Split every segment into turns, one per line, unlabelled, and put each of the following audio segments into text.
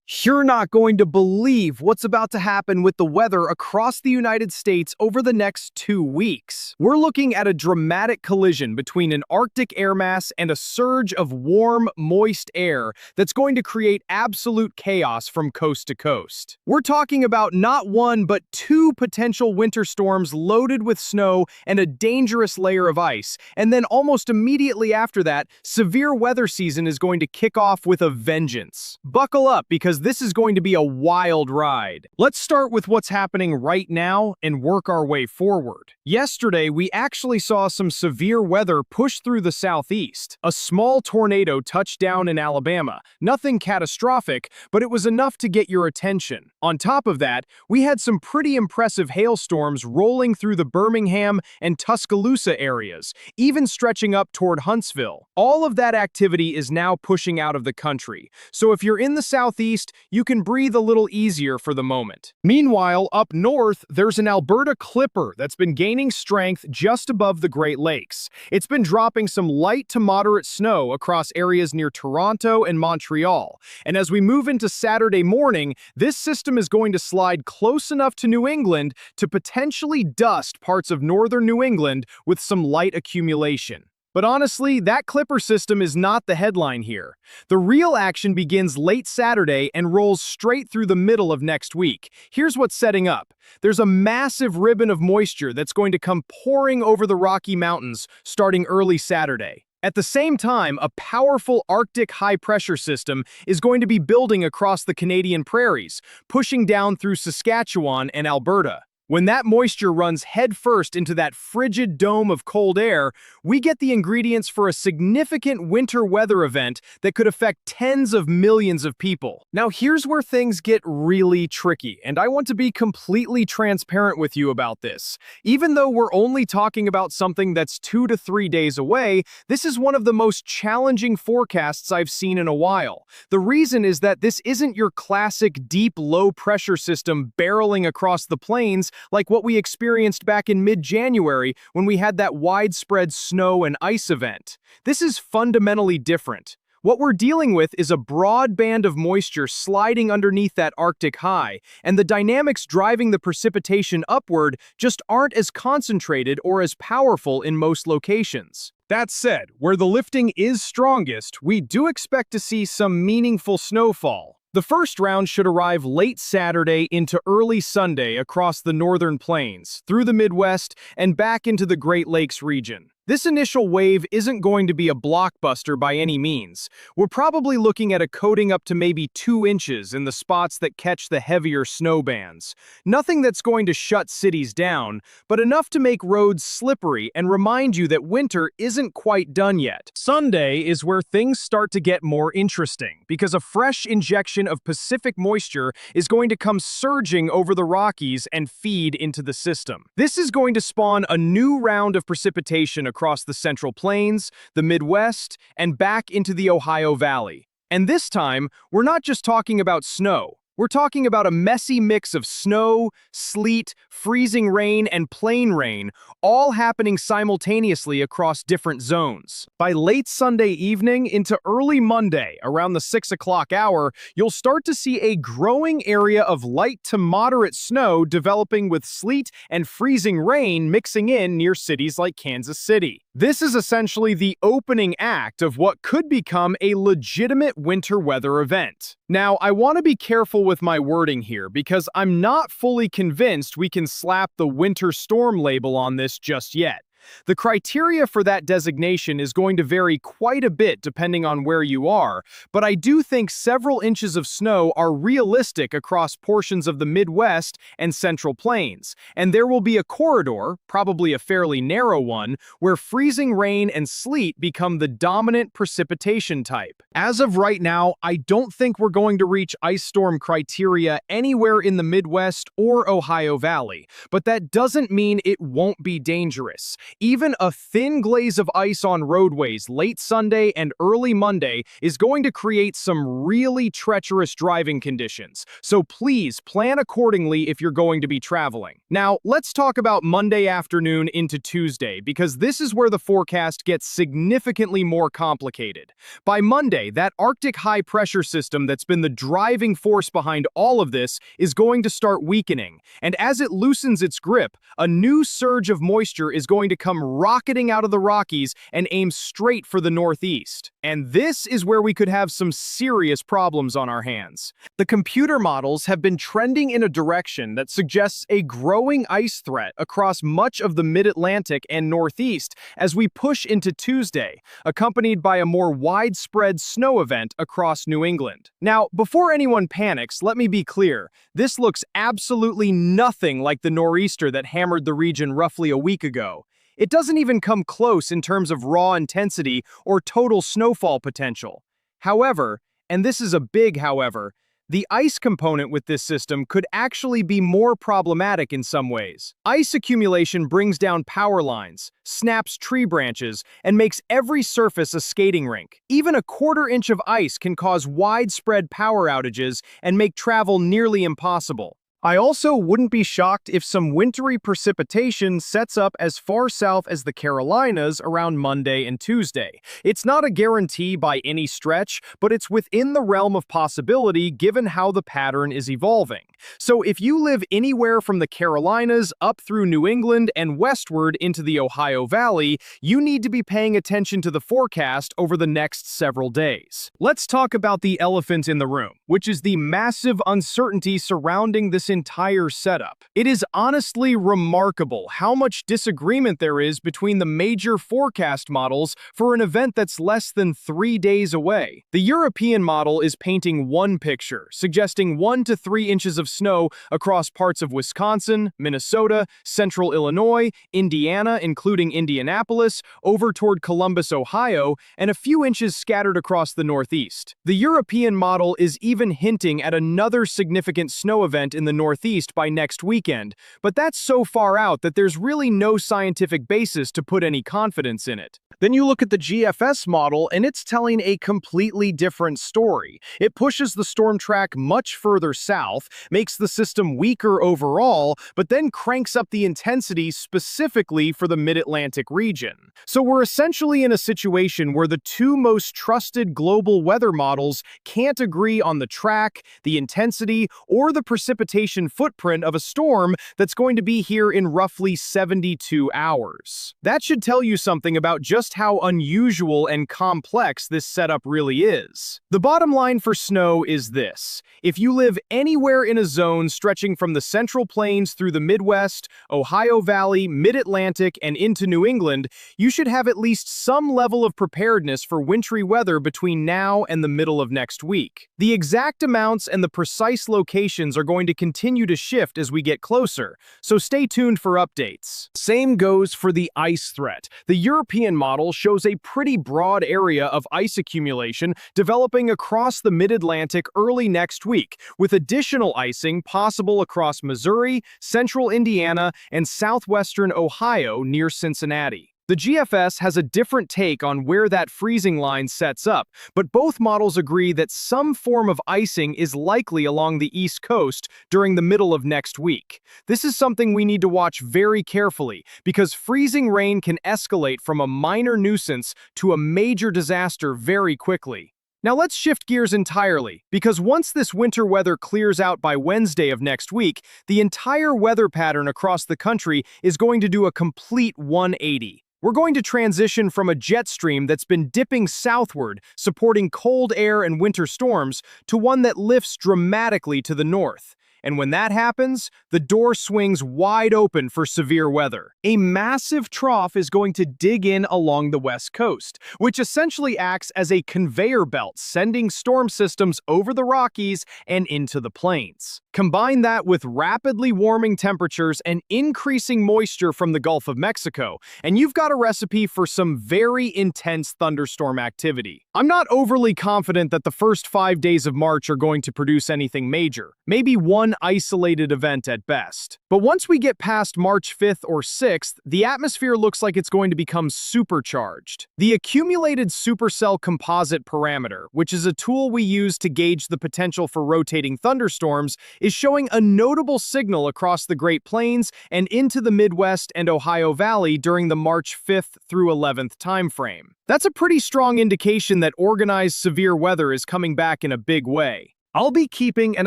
You're not going to believe what's about to happen with the weather across the United States over the next 2 weeks. We're looking at a dramatic collision between an Arctic air mass and a surge of warm, moist air that's going to create absolute chaos from coast to coast. We're talking about not one, but two potential winter storms loaded with snow and a dangerous layer of ice. And then almost immediately after that, severe weather season is going to kick off with a vengeance. Buckle up, because this is going to be a wild ride. Let's start with what's happening right now and work our way forward. Yesterday, we actually saw some severe weather push through the southeast. A small tornado touched down in Alabama. Nothing catastrophic, but it was enough to get your attention. On top of that, we had some pretty impressive hailstorms rolling through the Birmingham and Tuscaloosa areas, even stretching up toward Huntsville. All of that activity is now pushing out of the country. So if you're in the southeast, you can breathe a little easier for the moment. Meanwhile, up north, there's an Alberta Clipper that's been gaining strength just above the Great Lakes. It's been dropping some light to moderate snow across areas near Toronto and Montreal. And as we move into Saturday morning, this system is going to slide close enough to New England to potentially dust parts of northern New England with some light accumulation. But honestly, that Clipper system is not the headline here. The real action begins late Saturday and rolls straight through the middle of next week. Here's what's setting up. There's a massive ribbon of moisture that's going to come pouring over the Rocky Mountains starting early Saturday. At the same time, a powerful Arctic high-pressure system is going to be building across the Canadian prairies, pushing down through Saskatchewan and Alberta. When that moisture runs headfirst into that frigid dome of cold air, we get the ingredients for a significant winter weather event that could affect tens of millions of people. Now, here's where things get really tricky, and I want to be completely transparent with you about this. Even though we're only talking about something that's 2 to 3 days away, this is one of the most challenging forecasts I've seen in a while. The reason is that this isn't your classic deep low-pressure system barreling across the plains like what we experienced back in mid-January when we had that widespread snow and ice event. This is fundamentally different. What we're dealing with is a broad band of moisture sliding underneath that Arctic high, and the dynamics driving the precipitation upward just aren't as concentrated or as powerful in most locations. That said, where the lifting is strongest, we do expect to see some meaningful snowfall. The first round should arrive late Saturday into early Sunday across the northern plains, through the Midwest, and back into the Great Lakes region. This initial wave isn't going to be a blockbuster by any means. We're probably looking at a coating up to maybe 2 inches in the spots that catch the heavier snow bands. Nothing that's going to shut cities down, but enough to make roads slippery and remind you that winter isn't quite done yet. Sunday is where things start to get more interesting, because a fresh injection of Pacific moisture is going to come surging over the Rockies and feed into the system. This is going to spawn a new round of precipitation across the Central Plains, the Midwest, and back into the Ohio Valley. And this time, we're not just talking about snow. We're talking about a messy mix of snow, sleet, freezing rain, and plain rain, all happening simultaneously across different zones. By late Sunday evening into early Monday, around the 6 o'clock hour, you'll start to see a growing area of light to moderate snow developing with sleet and freezing rain mixing in near cities like Kansas City. This is essentially the opening act of what could become a legitimate winter weather event. Now, I want to be careful with my wording here, because I'm not fully convinced we can slap the winter storm label on this just yet. The criteria for that designation is going to vary quite a bit depending on where you are, but I do think several inches of snow are realistic across portions of the Midwest and Central Plains, and there will be a corridor, probably a fairly narrow one, where freezing rain and sleet become the dominant precipitation type. As of right now, I don't think we're going to reach ice storm criteria anywhere in the Midwest or Ohio Valley, but that doesn't mean it won't be dangerous. Even a thin glaze of ice on roadways late Sunday and early Monday is going to create some really treacherous driving conditions, so please plan accordingly if you're going to be traveling. Now, let's talk about Monday afternoon into Tuesday, because this is where the forecast gets significantly more complicated. By Monday, that Arctic high-pressure system that's been the driving force behind all of this is going to start weakening, and as it loosens its grip, a new surge of moisture is going to come rocketing out of the Rockies and aim straight for the northeast. And this is where we could have some serious problems on our hands. The computer models have been trending in a direction that suggests a growing ice threat across much of the mid-Atlantic and northeast as we push into Tuesday, accompanied by a more widespread snow event across New England. Now, before anyone panics, let me be clear. This looks absolutely nothing like the nor'easter that hammered the region roughly a week ago. It doesn't even come close in terms of raw intensity or total snowfall potential. However, and this is a big however, the ice component with this system could actually be more problematic in some ways. Ice accumulation brings down power lines, snaps tree branches, and makes every surface a skating rink. Even a quarter-inch of ice can cause widespread power outages and make travel nearly impossible. I also wouldn't be shocked if some wintry precipitation sets up as far south as the Carolinas around Monday and Tuesday. It's not a guarantee by any stretch, but it's within the realm of possibility given how the pattern is evolving. So if you live anywhere from the Carolinas up through New England and westward into the Ohio Valley, you need to be paying attention to the forecast over the next several days. Let's talk about the elephant in the room, which is the massive uncertainty surrounding this entire setup. It is honestly remarkable how much disagreement there is between the major forecast models for an event that's less than 3 days away. The European model is painting one picture, suggesting 1 to 3 inches of snow across parts of Wisconsin, Minnesota, central Illinois, Indiana, including Indianapolis, over toward Columbus, Ohio, and a few inches scattered across the Northeast. The European model is even hinting at another significant snow event in the Northeast by next weekend, but that's so far out that there's really no scientific basis to put any confidence in it. Then you look at the GFS model, and it's telling a completely different story. It pushes the storm track much further south, makes the system weaker overall, but then cranks up the intensity specifically for the mid-Atlantic region. So we're essentially in a situation where the two most trusted global weather models can't agree on the track, the intensity, or the precipitation footprint of a storm that's going to be here in roughly 72 hours. That should tell you something about just how unusual and complex this setup really is. The bottom line for snow is this. If you live anywhere in a zone stretching from the Central Plains through the Midwest, Ohio Valley, Mid-Atlantic, and into New England, you should have at least some level of preparedness for wintry weather between now and the middle of next week. The exact amounts and the precise locations are going to continue to shift as we get closer, so stay tuned for updates. Same goes for the ice threat. The European model shows a pretty broad area of ice accumulation developing across the mid-Atlantic early next week, with additional icing possible across Missouri, central Indiana, and southwestern Ohio near Cincinnati. The GFS has a different take on where that freezing line sets up, but both models agree that some form of icing is likely along the East Coast during the middle of next week. This is something we need to watch very carefully, because freezing rain can escalate from a minor nuisance to a major disaster very quickly. Now let's shift gears entirely, because once this winter weather clears out by Wednesday of next week, the entire weather pattern across the country is going to do a complete 180. We're going to transition from a jet stream that's been dipping southward, supporting cold air and winter storms, to one that lifts dramatically to the north. And when that happens, the door swings wide open for severe weather. A massive trough is going to dig in along the west coast, which essentially acts as a conveyor belt, sending storm systems over the Rockies and into the plains. Combine that with rapidly warming temperatures and increasing moisture from the Gulf of Mexico, and you've got a recipe for some very intense thunderstorm activity. I'm not overly confident that the first 5 days of March are going to produce anything major. Maybe one isolated event at best. But once we get past March 5th or 6th, the atmosphere looks like it's going to become supercharged. The Accumulated Supercell Composite Parameter, which is a tool we use to gauge the potential for rotating thunderstorms, is showing a notable signal across the Great Plains and into the Midwest and Ohio Valley during the March 5th through 11th timeframe. That's a pretty strong indication that organized severe weather is coming back in a big way. I'll be keeping an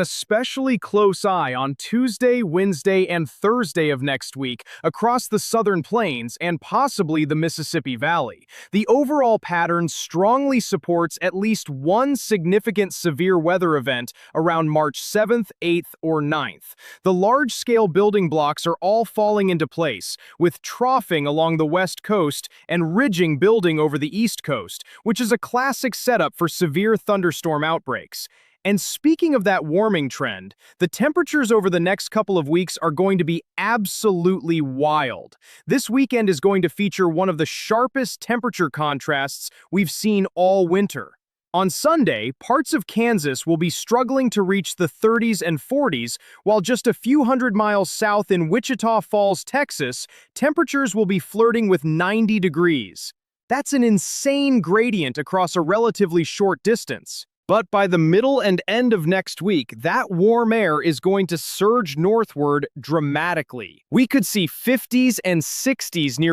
especially close eye on Tuesday, Wednesday, and Thursday of next week across the Southern Plains and possibly the Mississippi Valley. The overall pattern strongly supports at least one significant severe weather event around March 7th, 8th, or 9th. The large-scale building blocks are all falling into place, with troughing along the west coast and ridging building over the east coast, which is a classic setup for severe thunderstorm outbreaks. And speaking of that warming trend, the temperatures over the next couple of weeks are going to be absolutely wild. This weekend is going to feature one of the sharpest temperature contrasts we've seen all winter. On Sunday, parts of Kansas will be struggling to reach the 30s and 40s, while just a few hundred miles south in Wichita Falls, Texas, temperatures will be flirting with 90 degrees. That's an insane gradient across a relatively short distance. But by the middle and end of next week, that warm air is going to surge northward dramatically. We could see 50s and 60s near